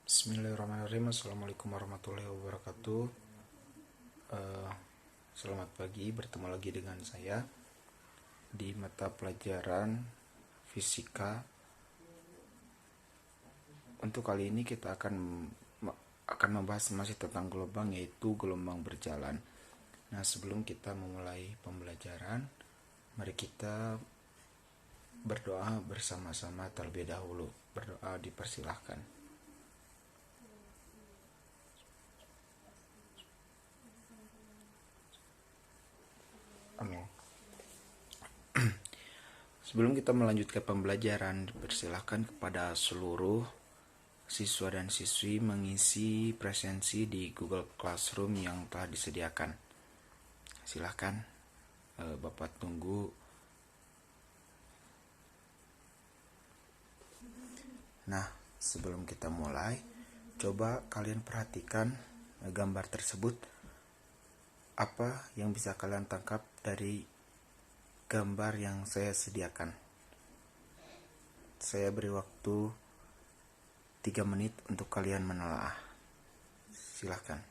Bismillahirrahmanirrahim. Assalamualaikum warahmatullahi wabarakatuh. Selamat pagi, bertemu lagi dengan saya di mata pelajaran fisika. Untuk kali ini kita akan membahas masih tentang gelombang, yaitu gelombang berjalan. Nah, sebelum kita memulai pembelajaran, mari kita berdoa bersama-sama terlebih dahulu. Berdoa dipersilahkan. Amin. Sebelum kita melanjutkan pembelajaran, persilahkan kepada seluruh siswa dan siswi mengisi presensi di Google Classroom yang telah disediakan. Silahkan, Bapak tunggu. Nah, sebelum kita mulai, coba kalian perhatikan gambar tersebut. Apa yang bisa kalian tangkap dari gambar yang saya sediakan? Saya beri waktu 3 menit untuk kalian menelaah. Silahkan.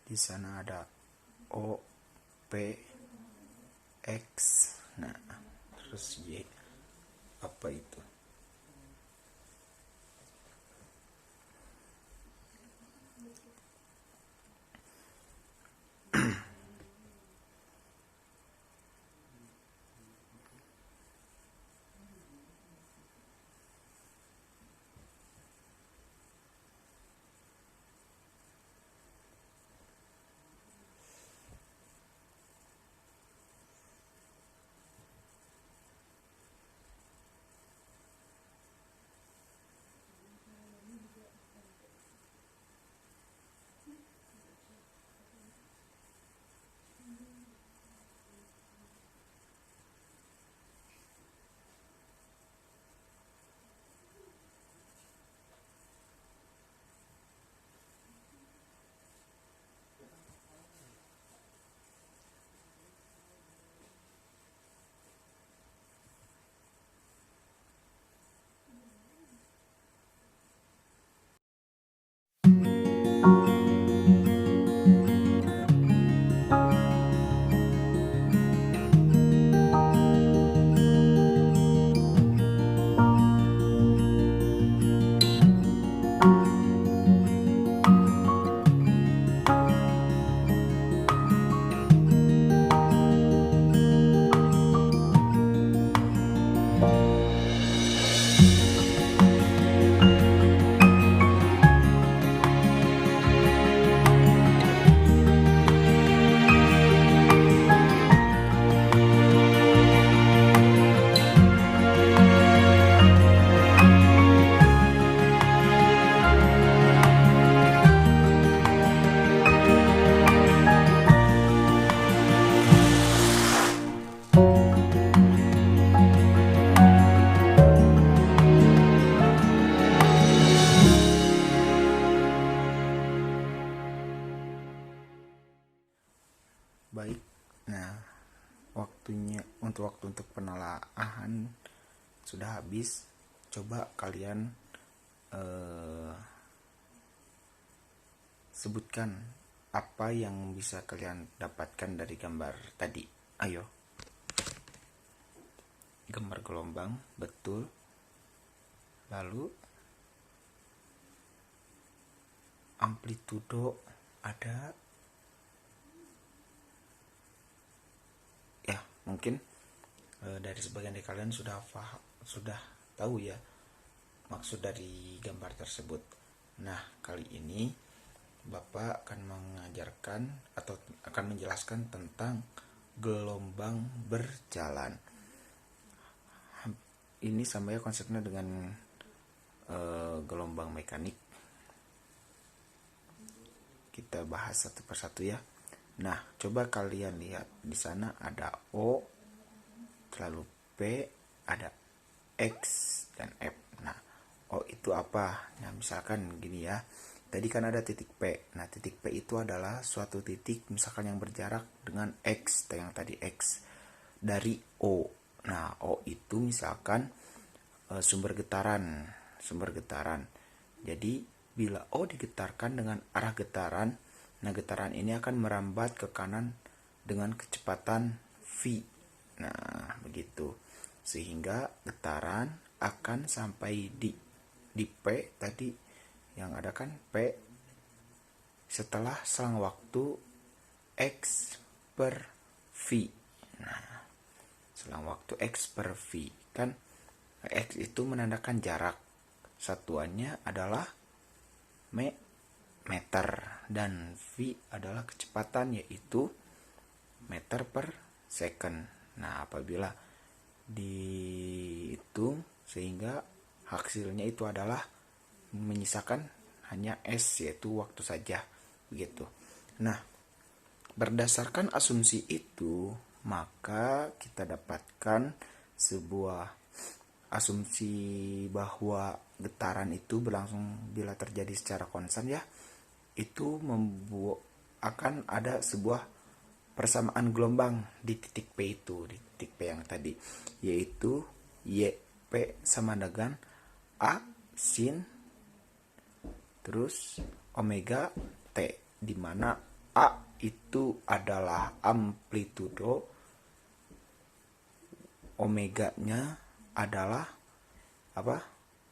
Di sana ada O, P, X, nah, terus Y. Apa itu? Baik, nah waktu untuk penelaahan sudah habis. Coba kalian sebutkan apa yang bisa kalian dapatkan dari gambar tadi. Ayo. Gambar gelombang, betul. Lalu amplitudo ada. Ya, mungkin dari sebagian dari kalian sudah tahu ya maksud dari gambar tersebut. Nah, kali ini Bapak akan mengajarkan atau akan menjelaskan tentang gelombang berjalan. Ini sama ya konsepnya dengan gelombang mekanik. Kita bahas satu persatu ya. Nah, coba kalian lihat di sana ada O, lalu P, ada X dan F. Nah, O itu apa? Nah, misalkan gini ya. Tadi kan ada titik P. Nah, titik P itu adalah suatu titik misalkan yang berjarak dengan X, yang tadi X dari O. Nah, O itu misalkan sumber getaran. Jadi bila O digetarkan dengan arah getaran, nah getaran ini akan merambat ke kanan dengan kecepatan V. Nah, begitu. Sehingga getaran akan sampai di P tadi yang ada kan P setelah selang waktu X per V. Nah, selang waktu X per V kan X itu menandakan jarak. Satuannya adalah meter dan V adalah kecepatan yaitu meter per second. Nah, apabila dihitung sehingga hasilnya itu adalah menyisakan hanya S yaitu waktu saja begitu. Nah, berdasarkan asumsi itu maka kita dapatkan sebuah asumsi bahwa getaran itu berlangsung bila terjadi secara konstan ya, itu akan ada sebuah persamaan gelombang di titik P itu, di titik P yang tadi, yaitu YP sama dengan A sin terus omega T, di mana A itu adalah amplitudo, omeganya adalah apa?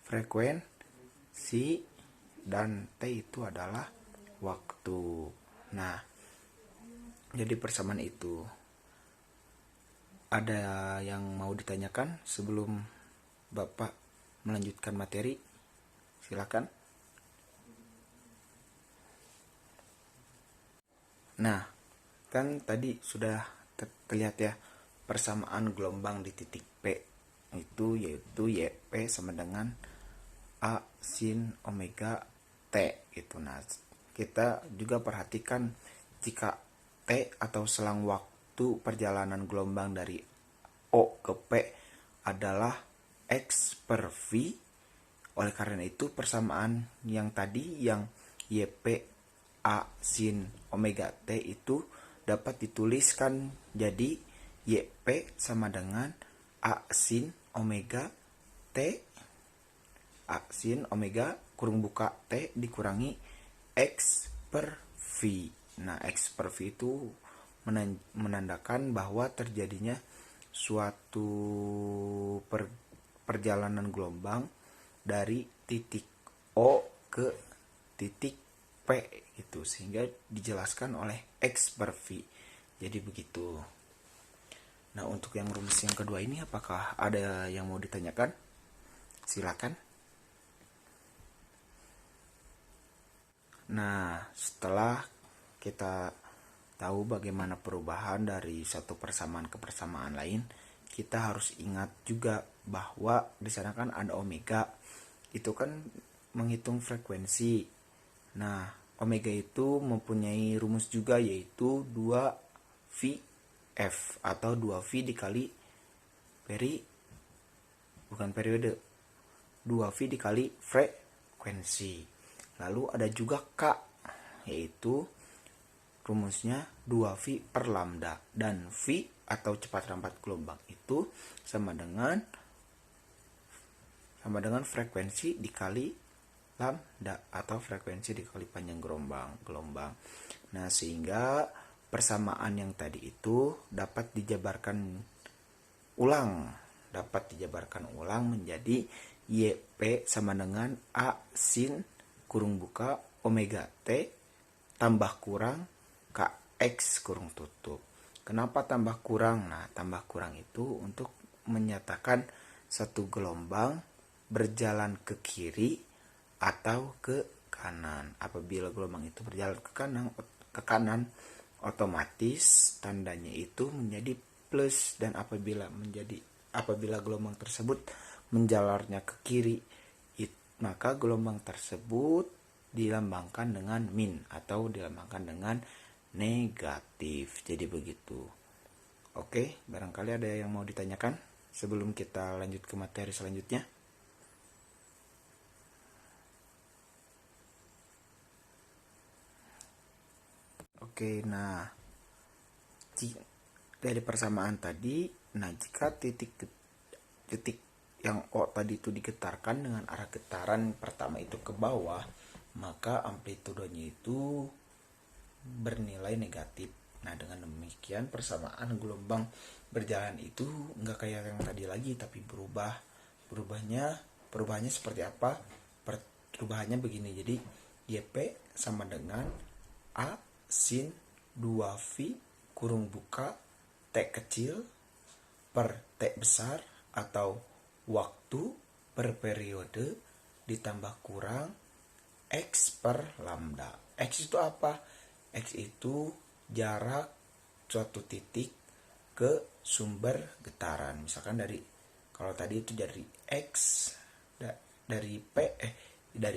Frekuensi, dan T itu adalah waktu. Nah, jadi persamaan itu. Ada yang mau ditanyakan sebelum Bapak melanjutkan materi? Silakan. Nah, kan tadi sudah terlihat ya persamaan gelombang di titik P itu yaitu YP sama dengan A sin omega T gitu. Nah, kita juga perhatikan jika T atau selang waktu perjalanan gelombang dari O ke P adalah X per V. Oleh karena itu persamaan yang tadi yang YP A sin omega T itu dapat dituliskan jadi YP sama dengan A sin omega T, A sin omega kurung buka T dikurangi X per V. Nah, X per V itu menandakan bahwa terjadinya suatu perjalanan gelombang dari titik O ke titik P gitu, sehingga dijelaskan oleh X per V. Jadi begitu. Nah, untuk yang rumus yang kedua ini apakah ada yang mau ditanyakan? Silakan. Nah, setelah kita tahu bagaimana perubahan dari satu persamaan ke persamaan lain, kita harus ingat juga bahwa di sana kan ada omega. Itu kan menghitung frekuensi. Nah, omega itu mempunyai rumus juga yaitu 2VF atau 2V dikali periode. 2V dikali frekuensi. Lalu ada juga K, yaitu rumusnya 2V per lambda, dan V atau cepat rambat gelombang itu sama dengan frekuensi dikali lambda atau frekuensi dikali panjang gelombang. Nah, sehingga persamaan yang tadi itu dapat dijabarkan ulang menjadi YP sama dengan A sin kurung buka omega T tambah kurang KX kurung tutup. Kenapa tambah kurang? Nah, tambah kurang itu untuk menyatakan satu gelombang berjalan ke kiri atau ke kanan. Apabila gelombang itu berjalan ke kanan, otomatis tandanya itu menjadi plus, dan apabila gelombang tersebut menjalarnya ke kiri, maka gelombang tersebut dilambangkan dengan min atau dilambangkan dengan negatif. Jadi begitu. Oke, barangkali ada yang mau ditanyakan sebelum kita lanjut ke materi selanjutnya. Oke, nah dari persamaan tadi, Nah, jika titik yang O tadi itu digetarkan dengan arah getaran pertama itu ke bawah, maka amplitudenya itu bernilai negatif. Nah, dengan demikian persamaan gelombang berjalan itu nggak kayak yang tadi lagi, tapi perubahannya seperti apa? Perubahannya begini. Jadi YP sama dengan A sin 2V kurung buka T kecil per T besar, atau waktu per periode ditambah kurang X per lambda. X itu apa? X itu jarak suatu titik ke sumber getaran. Misalkan kalau tadi itu dari X, dari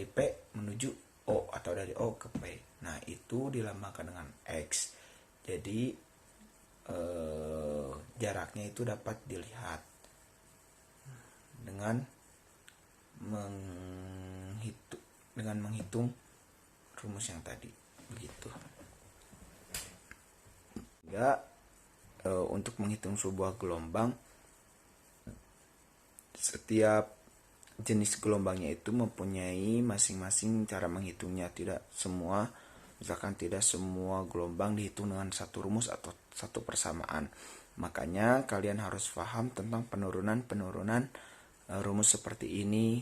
P menuju O, atau dari O ke P. Nah, itu dilambangkan dengan X. Jadi jaraknya itu dapat dilihat dengan menghitung rumus yang tadi, begitu. Ya, untuk menghitung sebuah gelombang, setiap jenis gelombangnya itu mempunyai masing-masing cara menghitungnya. Misalkan tidak semua gelombang dihitung dengan satu rumus atau satu persamaan. Makanya kalian harus paham tentang penurunan rumus seperti ini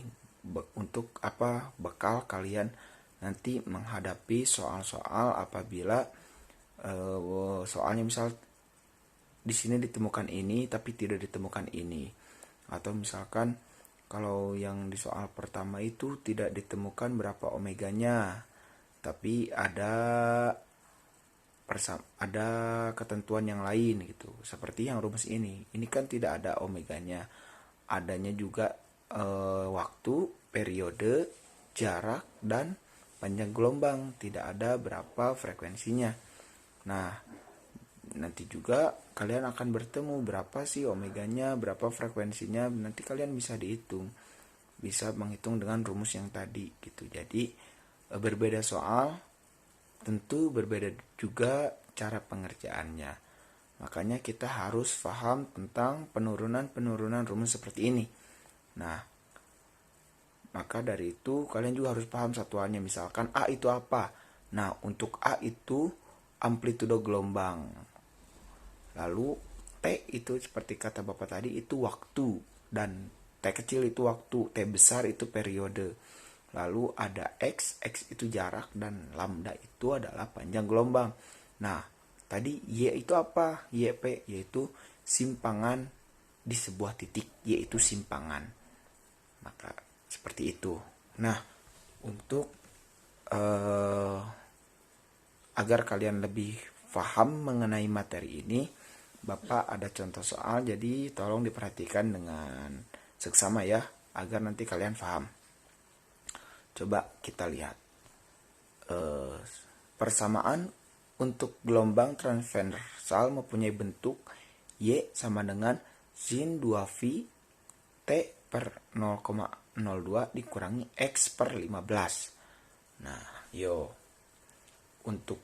untuk apa? Bekal kalian nanti menghadapi soal-soal apabila soalnya misal di sini ditemukan ini tapi tidak ditemukan ini, atau misalkan kalau yang di soal pertama itu tidak ditemukan berapa omeganya, tapi ada ketentuan yang lain gitu. Seperti yang rumus ini kan tidak ada omeganya, adanya juga waktu, periode, jarak, dan panjang gelombang, tidak ada berapa frekuensinya. Nah, nanti juga kalian akan bertemu berapa sih omeganya, berapa frekuensinya, nanti kalian bisa menghitung dengan rumus yang tadi gitu. Jadi berbeda soal, tentu berbeda juga cara pengerjaannya. Makanya kita harus paham tentang penurunan rumus seperti ini. Nah, maka dari itu kalian juga harus paham satuannya. Misalkan A itu apa? Nah, untuk A itu amplitudo gelombang. Lalu T itu seperti kata Bapak tadi itu waktu, dan T kecil itu waktu, T besar itu periode. Lalu ada X itu jarak, dan lambda itu adalah panjang gelombang. Nah, tadi Y itu apa? YP yaitu simpangan di sebuah titik, yaitu simpangan. Maka seperti itu. Nah, untuk agar kalian lebih paham mengenai materi ini, Bapak ada contoh soal, jadi tolong diperhatikan dengan seksama ya, agar nanti kalian paham. Coba kita lihat persamaan untuk gelombang transversal mempunyai bentuk Y sama dengan sin 2V T per 0,02 dikurangi X per 15. Nah, untuk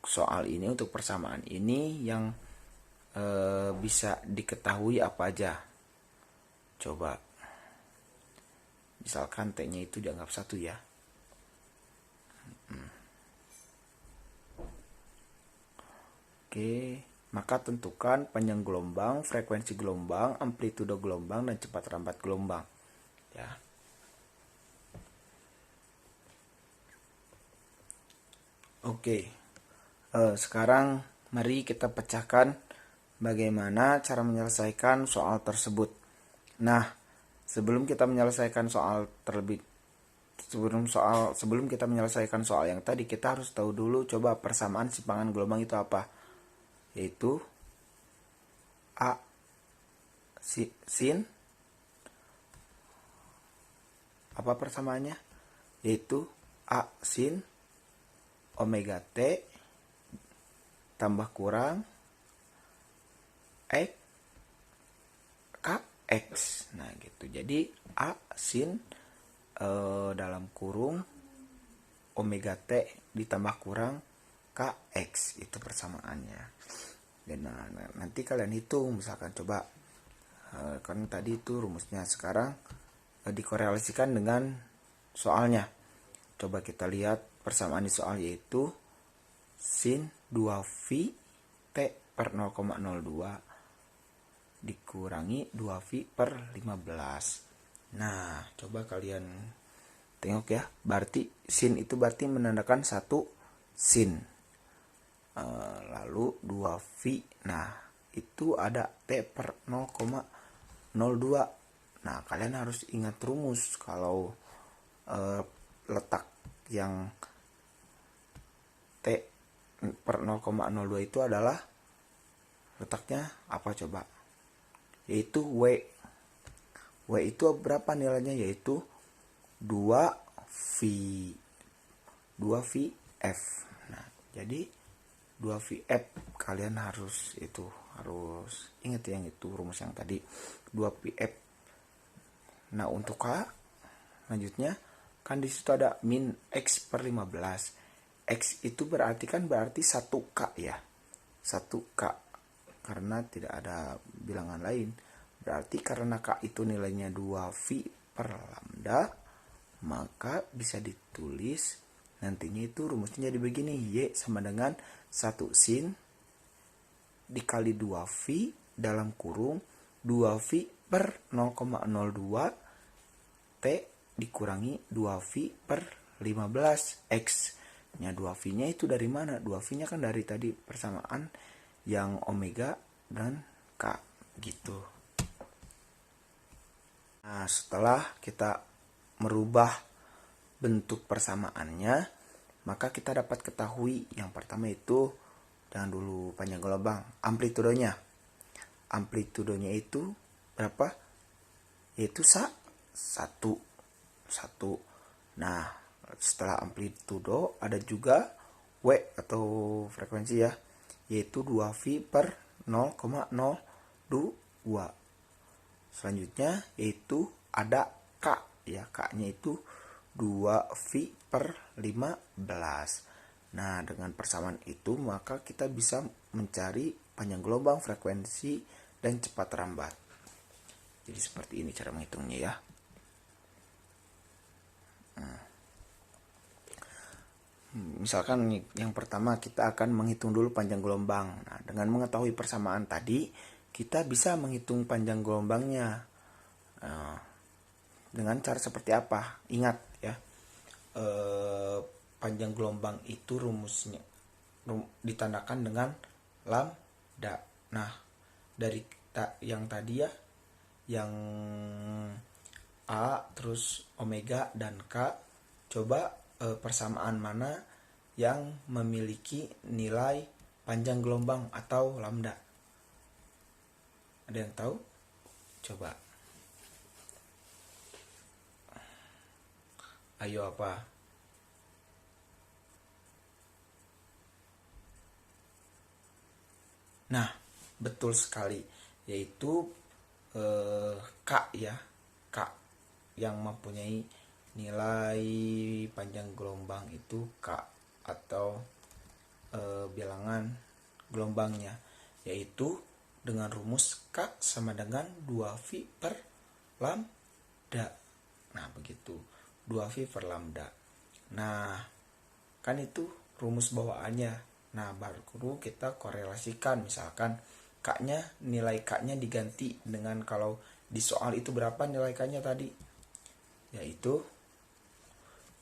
soal ini, untuk persamaan ini yang bisa diketahui apa aja? Coba, misalkan T-nya itu dianggap 1 ya. Oke, maka tentukan panjang gelombang, frekuensi gelombang, amplitudo gelombang, dan cepat rambat gelombang. Ya. Oke, sekarang mari kita pecahkan bagaimana cara menyelesaikan soal tersebut. Nah, sebelum kita menyelesaikan soal yang tadi, kita harus tahu dulu coba persamaan simpangan gelombang itu apa. Yaitu A sin, apa persamaannya? Yaitu A sin omega T tambah kurang Kx. Nah gitu. Jadi A sin dalam kurung omega T ditambah kurang Kx, itu persamaannya. Nah, nanti kalian hitung, misalkan coba kan tadi itu rumusnya, sekarang dikorelasikan dengan soalnya. Coba kita lihat persamaan di soal, yaitu sin 2V T per 0,02 dikurangi 2V per 15. Nah, coba kalian tengok ya, berarti sin itu berarti menandakan satu sin. Lalu 2V, nah itu ada T per 0,02. Nah, kalian harus ingat rumus kalau letak yang T per 0,02 itu adalah letaknya apa coba? Yaitu W. W itu berapa nilainya? Yaitu 2V 2VF. Nah, jadi 2VF kalian harus ingat yang itu rumus yang tadi 2VF. Nah, untuk K lanjutnya kan di situ ada min X per 15. X itu berarti 1K ya. 1K. Karena tidak ada bilangan lain. Berarti karena K itu nilainya 2V per lambda, maka bisa ditulis nantinya itu rumusnya jadi begini. Y sama dengan 1 sin dikali 2V dalam kurung 2V per 0,02 T dikurangi 2V per 15 X. Nya 2V-nya itu dari mana? 2V-nya kan dari tadi persamaan yang omega dan K gitu. Nah, setelah kita merubah bentuk persamaannya, maka kita dapat ketahui yang pertama itu, jangan dulu panjang gelombang, amplitudonya. Amplitudonya itu berapa? Yaitu 1. Nah, setelah amplitudo ada juga W atau frekuensi ya, yaitu 2V per 0,02. Selanjutnya yaitu ada K ya, K-nya itu 2V per 15. Nah, dengan persamaan itu maka kita bisa mencari panjang gelombang, frekuensi, dan cepat rambat. Jadi seperti ini cara menghitungnya ya. Misalkan yang pertama kita akan menghitung dulu panjang gelombang. Nah, dengan mengetahui persamaan tadi, kita bisa menghitung panjang gelombangnya. Dengan cara seperti apa? Ingat ya, panjang gelombang itu rumusnya ditandakan dengan lambda. Nah, dari yang tadi ya, yang A terus omega dan K, coba persamaan mana yang memiliki nilai panjang gelombang atau lambda? Ada yang tahu? Coba. Ayo apa? Nah, betul sekali, yaitu K ya. K yang mempunyai nilai panjang gelombang itu K atau bilangan gelombangnya, yaitu dengan rumus K sama dengan 2V per lambda. Nah, begitu, 2V per lambda. Nah, kan itu rumus bawaannya. Nah, baru kita korelasikan, misalkan K-nya, nilai K-nya diganti dengan, kalau di soal itu berapa nilai K-nya tadi? Yaitu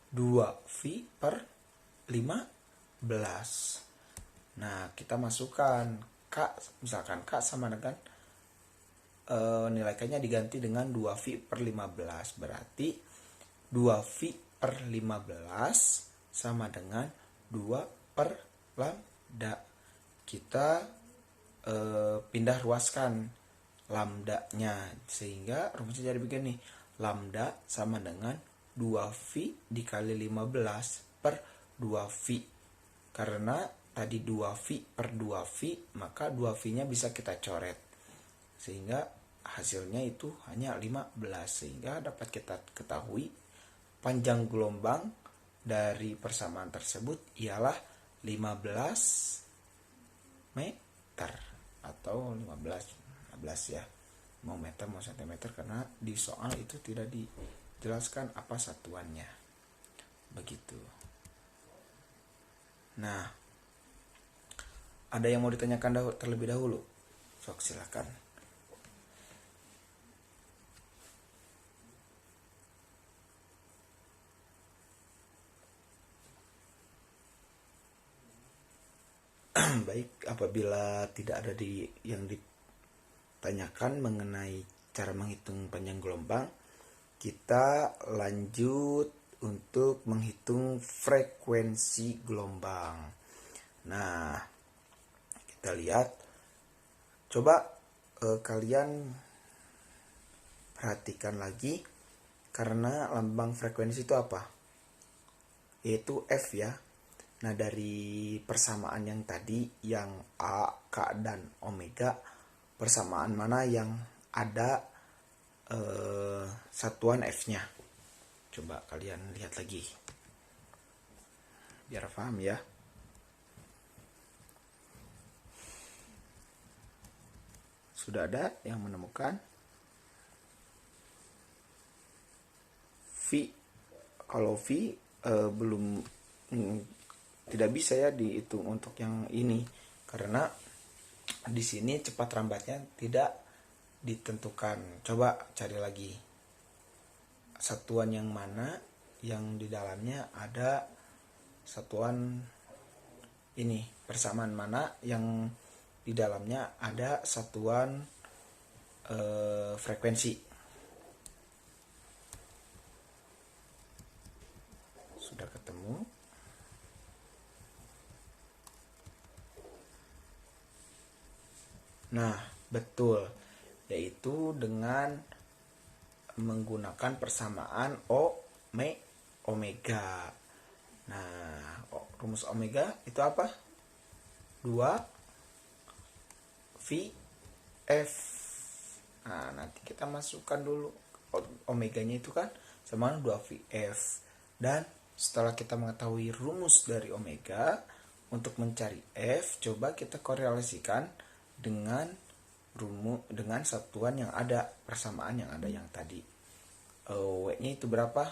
2V per 15. Nah, kita masukkan K, misalkan K sama dengan nilai K-nya diganti dengan 2V per 15. Berarti 2V per 15 sama dengan 2 per lambda. Kita pindah ruaskan lambdanya, sehingga rumusnya jadi begini. Lambda sama dengan 2V dikali 15 per 2V. Karena tadi 2V per 2V, maka 2V-nya bisa kita coret. Sehingga hasilnya itu hanya 15. Sehingga dapat kita ketahui panjang gelombang dari persamaan tersebut ialah 15 meter. atau 15 ya, mau meter mau sentimeter, karena di soal itu tidak dijelaskan apa satuannya begitu. Nah, ada yang mau ditanyakan terlebih dahulu? Sok silakan. Baik, apabila tidak ada yang ditanyakan mengenai cara menghitung panjang gelombang, kita lanjut untuk menghitung frekuensi gelombang. Nah, kita lihat, coba kalian perhatikan lagi, karena lambang frekuensi itu apa? Yaitu F ya. Nah, dari persamaan yang tadi, yang A, K, dan omega, persamaan mana yang ada satuan F-nya? Coba kalian lihat lagi, biar paham ya. Sudah ada yang menemukan? V, kalau V belum tidak bisa ya dihitung untuk yang ini, karena di sini cepat lambatnya tidak ditentukan. Coba cari lagi satuan yang mana yang di dalamnya ada satuan ini, persamaan mana yang di dalamnya ada satuan frekuensi. Sudah ketemu? Nah, betul, yaitu dengan menggunakan persamaan omega. Nah, rumus omega itu apa? 2VF. Nah, nanti kita masukkan dulu omeganya itu kan sama 2VF. Dan setelah kita mengetahui rumus dari omega, untuk mencari F, coba kita korelasikan dengan satuan yang ada, persamaan yang ada yang tadi. W-nya itu berapa?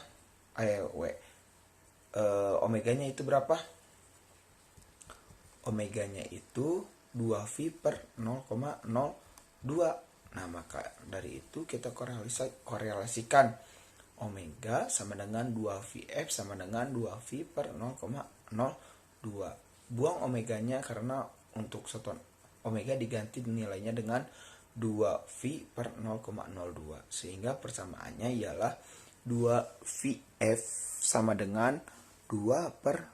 Omeganya itu berapa? Omeganya itu 2V per 0,02. Nah, maka dari itu kita korelasikan omega sama dengan 2VF sama dengan 2V per 0,02. Buang omeganya, karena untuk satuan omega diganti nilainya dengan 2V per 0,02, sehingga persamaannya ialah 2VF sama dengan 2 per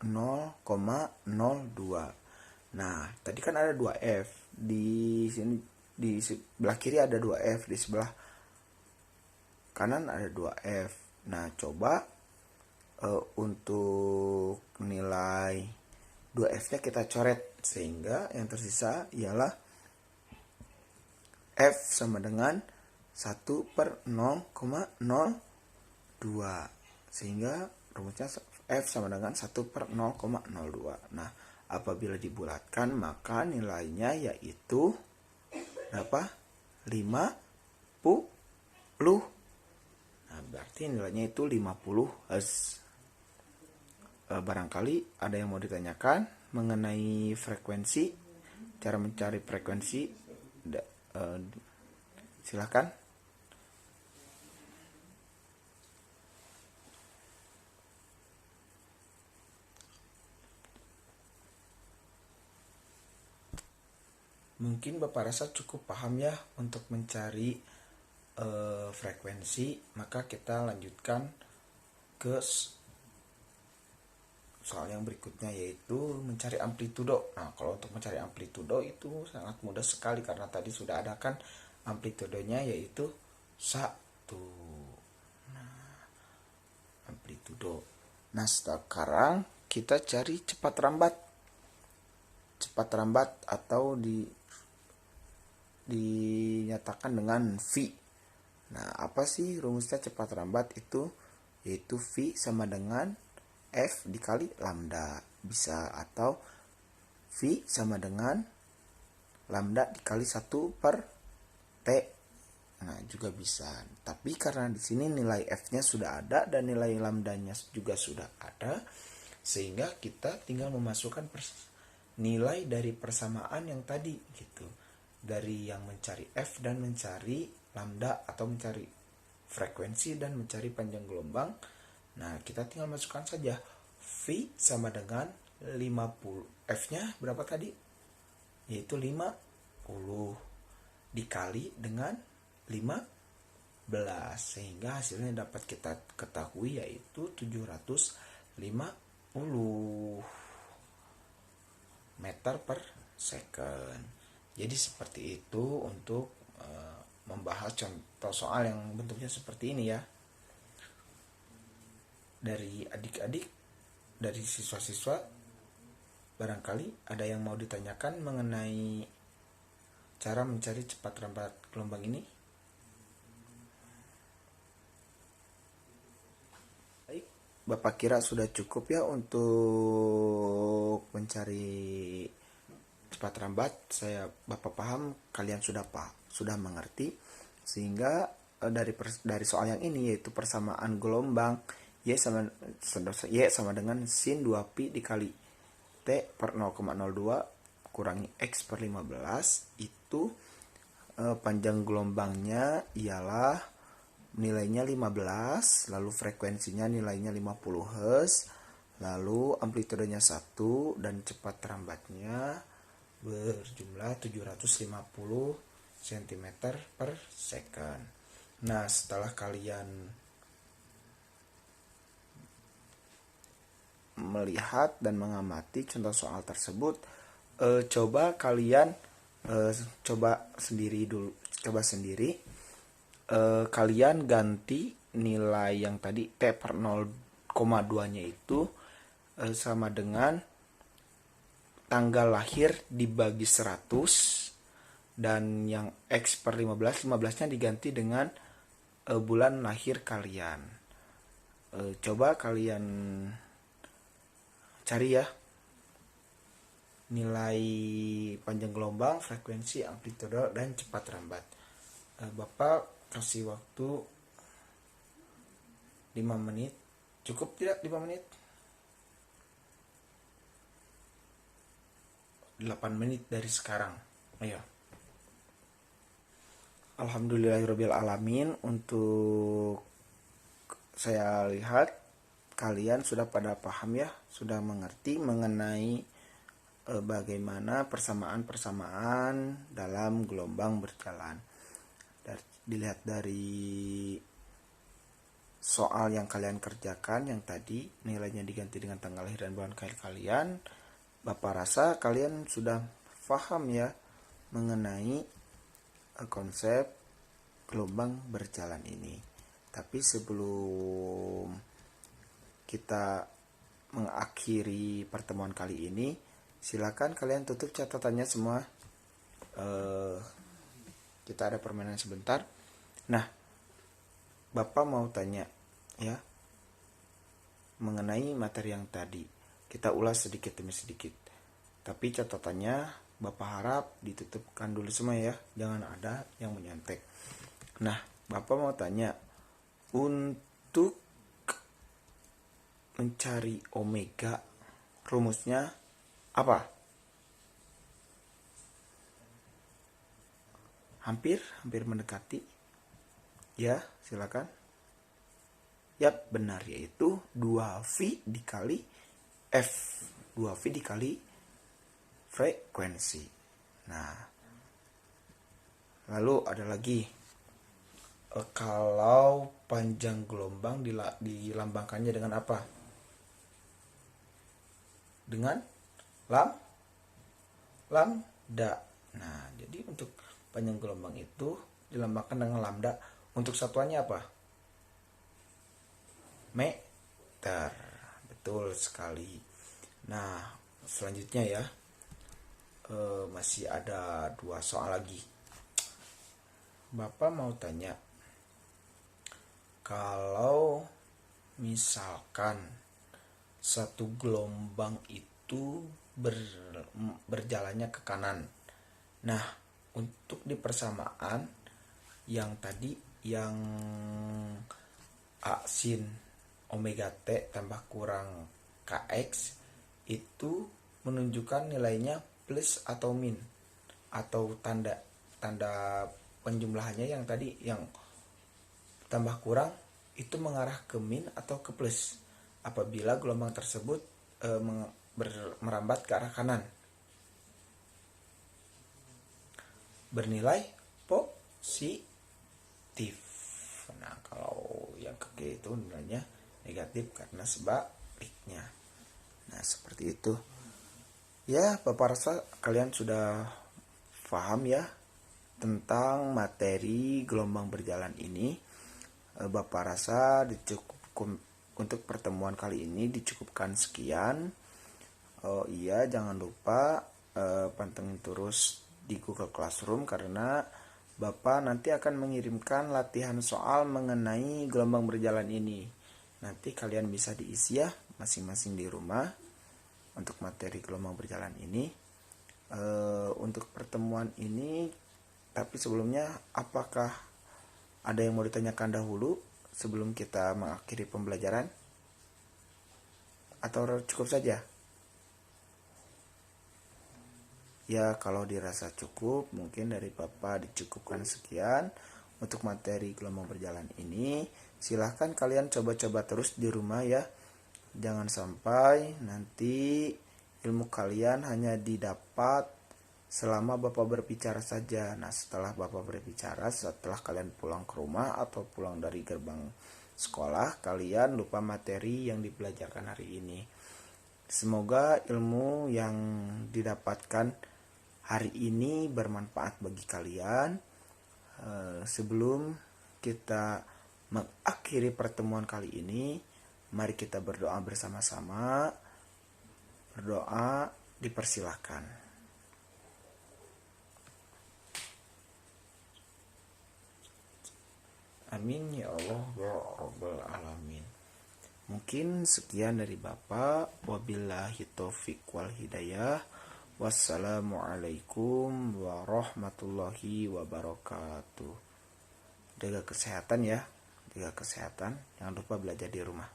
0,02. Nah, tadi kan ada 2F di sini, di sebelah kiri ada 2F, di sebelah kanan ada 2F. Nah, coba untuk nilai 2F-nya kita coret, sehingga yang tersisa ialah F sama dengan 1 per 0,02, sehingga rumusnya F sama dengan 1 per 0,02. Nah, apabila dibulatkan, maka nilainya yaitu berapa? 50. Nah, berarti nilainya itu 50 Hz. Barangkali ada yang mau ditanyakan mengenai frekuensi, cara mencari frekuensi, silahkan. Mungkin Bapak rasa cukup paham ya untuk mencari frekuensi. Maka kita lanjutkan ke soal yang berikutnya, yaitu mencari amplitudo. Nah, kalau untuk mencari amplitudo itu sangat mudah sekali, karena tadi sudah ada kan amplitudonya, yaitu 1. Nah, amplitudo. Nah, sekarang kita cari cepat rambat. Cepat rambat atau dinyatakan dengan V. Nah, apa sih rumusnya cepat rambat itu? Yaitu V sama dengan F dikali lambda, bisa, atau V sama dengan lambda dikali 1/T. Nah, juga bisa. Tapi karena di sini nilai F-nya sudah ada dan nilai lambdanya juga sudah ada, sehingga kita tinggal memasukkan nilai dari persamaan yang tadi gitu. Dari yang mencari F dan mencari lambda, atau mencari frekuensi dan mencari panjang gelombang. Nah, kita tinggal masukkan saja V sama dengan 50. F-nya berapa tadi? Yaitu 50 dikali dengan 15, sehingga hasilnya dapat kita ketahui yaitu 750 meter per second. Jadi seperti itu untuk membahas contoh soal yang bentuknya seperti ini ya. Dari adik-adik, dari siswa-siswa, barangkali ada yang mau ditanyakan mengenai cara mencari cepat lambat gelombang ini? Baik, Bapak kira sudah cukup ya untuk mencari cepat lambat. Bapak paham, kalian sudah mengerti, sehingga dari soal yang ini, yaitu persamaan gelombang Y sama dengan sin 2pi dikali T per 0,02 kurangi X per 15, itu panjang gelombangnya ialah nilainya 15, lalu frekuensinya nilainya 50 Hz, lalu amplitudenya 1, dan cepat lambatnya berjumlah 750 cm per second. Nah, setelah kalian melihat dan mengamati contoh soal tersebut, coba kalian coba sendiri, kalian ganti nilai yang tadi T per 0,2 nya itu sama dengan tanggal lahir dibagi 100, dan yang X per 15 nya diganti dengan bulan lahir kalian. Coba kalian cari ya nilai panjang gelombang, frekuensi, amplitude, dan cepat lambat. Bapak kasih waktu 5 menit. Cukup tidak 5 menit? 8 menit dari sekarang. Ayo. Alhamdulillahirrabbilalamin, untuk saya lihat kalian sudah pada paham ya, sudah mengerti mengenai bagaimana persamaan-persamaan dalam gelombang berjalan. Dilihat dari soal yang kalian kerjakan yang tadi, nilainya diganti dengan tanggal lahir dan bulan lahir kalian, Bapak rasa kalian sudah paham ya mengenai konsep gelombang berjalan ini. Tapi sebelum kita mengakhiri pertemuan kali ini, silakan kalian tutup catatannya semua. Kita ada permainan sebentar. Nah, Bapak mau tanya ya mengenai materi yang tadi. Kita ulas sedikit demi sedikit. Tapi catatannya Bapak harap ditutupkan dulu semua ya, jangan ada yang menyontek. Nah, Bapak mau tanya, untuk mencari omega, rumusnya apa? Hampir mendekati. Ya, silakan. Yap, benar, yaitu 2V dikali F. 2V dikali frekuensi. Nah, lalu ada lagi. Kalau panjang gelombang dilambangkannya dengan apa? Dengan lambda. Nah, jadi untuk panjang gelombang itu dilambangkan dengan lambda. Untuk satuannya apa? Meter. Betul sekali. Nah, selanjutnya ya, masih ada 2 soal lagi. Bapak mau tanya, kalau misalkan satu gelombang itu berjalannya ke kanan, Nah, untuk di persamaan yang tadi yang A sin omega T tambah kurang KX itu menunjukkan nilainya plus atau min, atau tanda tanda penjumlahannya yang tadi yang tambah kurang itu mengarah ke min atau ke plus apabila gelombang tersebut merambat ke arah kanan bernilai positif. Nah, kalau yang ke G itu nilainya negatif karena sebaliknya. Nah, seperti itu. Ya, Bapak rasa kalian sudah paham ya tentang materi gelombang berjalan ini. Bapak rasa untuk pertemuan kali ini dicukupkan sekian. Oh iya, jangan lupa pantengin terus di Google Classroom karena Bapak nanti akan mengirimkan latihan soal mengenai gelombang berjalan ini. Nanti kalian bisa diisi ya masing-masing di rumah untuk materi gelombang berjalan ini. Untuk pertemuan ini, tapi sebelumnya apakah ada yang mau ditanyakan dahulu sebelum kita mengakhiri pembelajaran? Atau cukup saja? Ya, kalau dirasa cukup, mungkin dari Bapak dicukupkan sekian untuk materi gelombang berjalan ini. Silahkan kalian coba-coba terus di rumah ya. Jangan sampai nanti ilmu kalian hanya didapat selama Bapak berbicara saja. Nah, setelah Bapak berbicara, setelah kalian pulang ke rumah atau pulang dari gerbang sekolah, kalian lupa materi yang dipelajarkan hari ini. Semoga ilmu yang didapatkan hari ini bermanfaat bagi kalian. Sebelum kita mengakhiri pertemuan kali ini, mari kita berdoa bersama-sama. Berdoa dipersilakan. Amin ya Allah ya Rabbal Alamin. Mungkin sekian dari Bapak. Wabillahi taufiq wal hidayah. Wassalamualaikum warahmatullahi wabarakatuh. Jaga kesehatan ya. Jaga kesehatan. Jangan lupa belajar di rumah.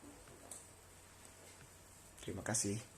Terima kasih.